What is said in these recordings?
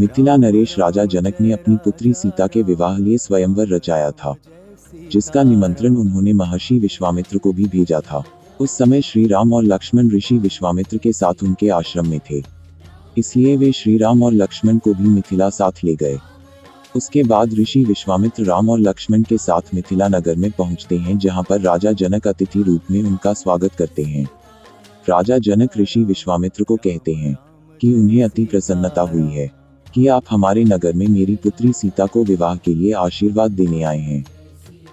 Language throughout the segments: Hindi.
मिथिला नरेश राजा जनक ने अपनी पुत्री सीता के विवाह लिए स्वयंवर रचाया था, जिसका निमंत्रण उन्होंने महर्षि विश्वामित्र को भी भेजा था। उस समय श्री राम और लक्ष्मण ऋषि विश्वामित्र के साथ उनके आश्रम में थे, इसलिए वे श्री राम और लक्ष्मण को भी मिथिला साथ ले गए। उसके बाद ऋषि विश्वामित्र राम और लक्ष्मण के साथ मिथिला नगर में पहुंचते हैं, जहां पर राजा जनक अतिथि रूप में उनका स्वागत करते हैं। राजा जनक ऋषि विश्वामित्र को कहते हैं कि उन्हें अति प्रसन्नता हुई है कि आप हमारे नगर में मेरी पुत्री सीता को विवाह के लिए आशीर्वाद देने आए हैं।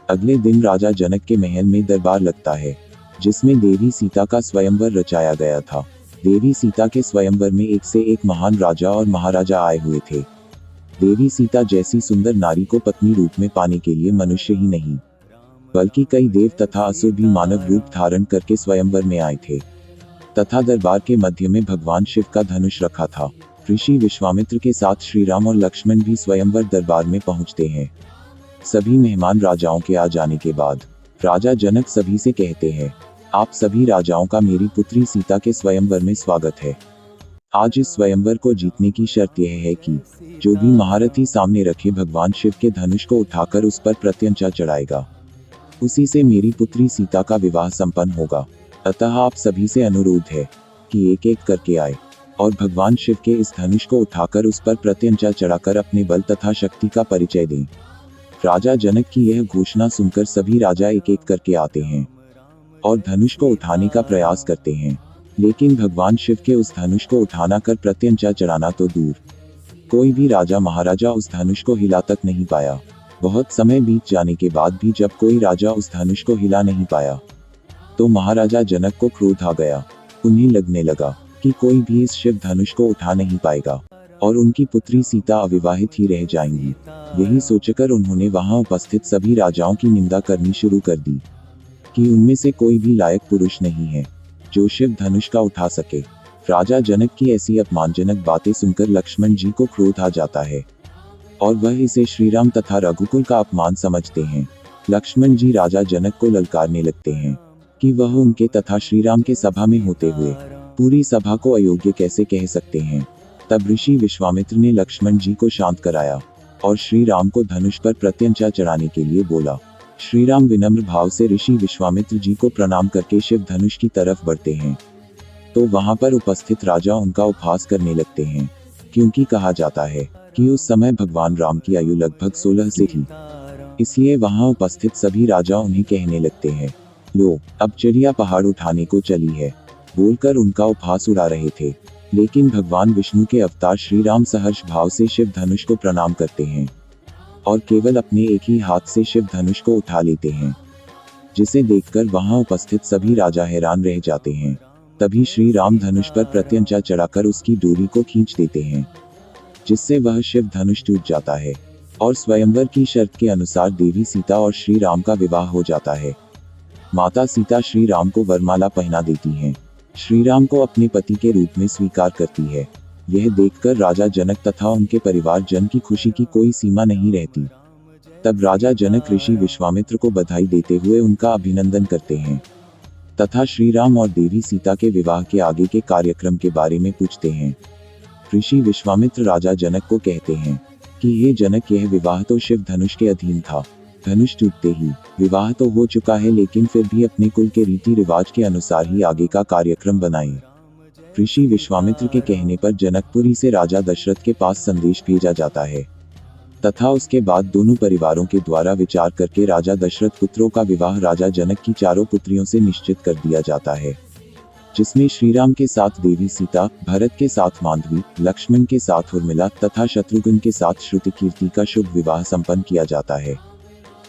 अगले दिन राजा जनक के महल में दरबार लगता है, जिसमें देवी सीता का स्वयंवर रचाया गया था। देवी सीता के स्वयंवर में एक से एक महान राजा और महाराजा आए हुए थे। देवी सीता जैसी सुंदर नारी को पत्नी रूप में पाने के लिए मनुष्य ही नहीं, बल्कि कई देव तथा असुर भी मानव रूप धारण करके स्वयंवर में आए थे, तथा दरबार के मध्य में भगवान शिव का धनुष रखा था। ऋषि विश्वामित्र के साथ श्री राम और लक्ष्मण भी स्वयंवर दरबार में पहुंचते हैं। सभी मेहमान राजाओं के आ जाने के बाद राजा जनक सभी से कहते हैं, आप सभी राजाओं का मेरी पुत्री सीता के स्वयंवर में स्वागत है। आज इस स्वयंवर को जीतने की शर्त यह है कि जो भी महारथी सामने रखे भगवान शिव के धनुष को उठाकर उस पर प्रत्यंचा चढ़ाएगा, उसी से मेरी पुत्री सीता का विवाह संपन्न होगा। अतः आप सभी से अनुरोध है कि एक एक करके आए और भगवान शिव के इस धनुष को उठाकर उस पर प्रत्यंचा चढ़ाकर अपने बल तथा शक्ति का परिचय दें। राजा जनक की यह घोषणा सुनकर सभी राजा एक एक करके आते हैं और धनुष को उठाने का प्रयास करते हैं, लेकिन भगवान शिव के उस धनुष को उठाना कर प्रत्यंचा चढ़ाना तो दूर, कोई भी राजा महाराजा उस धनुष को हिला तक नहीं पाया। बहुत समय बीत जाने के बाद भी जब कोई राजा उस धनुष को हिला नहीं पाया, तो महाराजा जनक को क्रोध आ गया। उन्हें लगने लगा कि कोई भी इस शिव धनुष को उठा नहीं पाएगा और उनकी पुत्री सीता अविवाहित ही रह जाएंगी। यही सोचकर उन्होंने वहां उपस्थित सभी राजाओं की निंदा करनी शुरू कर दी कि उनमें से कोई भी लायक पुरुष नहीं है जो शिव धनुष का उठा सके। राजा जनक की ऐसी अपमानजनक बातें सुनकर लक्ष्मण जी को क्रोध आ जाता है और वह इसे श्री राम तथा रघुकुल का अपमान समझते हैं। लक्ष्मण जी राजा जनक को ललकारने लगते हैं कि वह उनके तथा श्री राम के सभा में होते हुए पूरी सभा को अयोग्य कैसे कह सकते हैं। तब ऋषि विश्वामित्र ने लक्ष्मण जी को शांत कराया और श्री राम को धनुष पर प्रत्यंचा चढ़ाने के लिए बोला। श्री राम विनम्र भाव से ऋषि विश्वामित्र जी को प्रणाम करके शिव धनुष की तरफ बढ़ते हैं, तो वहां पर उपस्थित राजा उनका उपहास करने लगते हैं, क्योंकि कहा जाता है कि उस समय भगवान राम की आयु लगभग 16 से थी। इसलिए वहां उपस्थित सभी राजा उन्हें कहने लगते हैं, लो अब चिड़िया पहाड़ उठाने को चली है, बोलकर उनका उपहास उड़ा रहे थे। लेकिन भगवान विष्णु के अवतार श्री राम सहर्ष भाव से शिव धनुष को प्रणाम करते हैं और केवल अपने एक ही हाथ से शिव धनुष को उठा लेते हैं, जिसे देखकर वहां उपस्थित सभी राजा हैरान रह जाते हैं। तभी श्री राम धनुष पर प्रत्यंचा चढ़ाकर उसकी डोरी को खींच देते हैं, जिससे वह शिव धनुष टूट जाता है और स्वयंवर की शर्त के अनुसार देवी सीता और श्री राम का विवाह हो जाता है। माता सीता श्री राम को वरमाला पहना देती हैं, श्री राम को अपने पति के रूप में स्वीकार करती है। यह देखकर राजा जनक तथा उनके परिवार जन की खुशी की कोई सीमा नहीं रहती। तब राजा जनक ऋषि विश्वामित्र को बधाई देते हुए उनका अभिनंदन करते हैं तथा श्री राम और देवी सीता के विवाह के आगे के कार्यक्रम के बारे में पूछते हैं। ऋषि विश्वामित्र राजा जनक को कहते हैं कि हे जनक, यह विवाह तो शिव धनुष के अधीन था। धनुष टूटते ही विवाह तो हो चुका है, लेकिन फिर भी अपने कुल के रीति रिवाज के अनुसार ही आगे का कार्यक्रम बनाएं। ऋषि विश्वामित्र के कहने पर जनकपुरी से राजा दशरथ के पास संदेश भेजा जाता है तथा उसके बाद दोनों परिवारों के द्वारा विचार करके राजा दशरथ पुत्रों का विवाह राजा जनक की चारों पुत्रियों से निश्चित कर दिया जाता है, जिसमें श्री राम के साथ देवी सीता, भरत के साथ मांडवी, लक्ष्मण के साथ उर्मिला तथा शत्रुघ्न के साथ श्रुतिकीर्ति का शुभ विवाह संपन्न किया जाता है।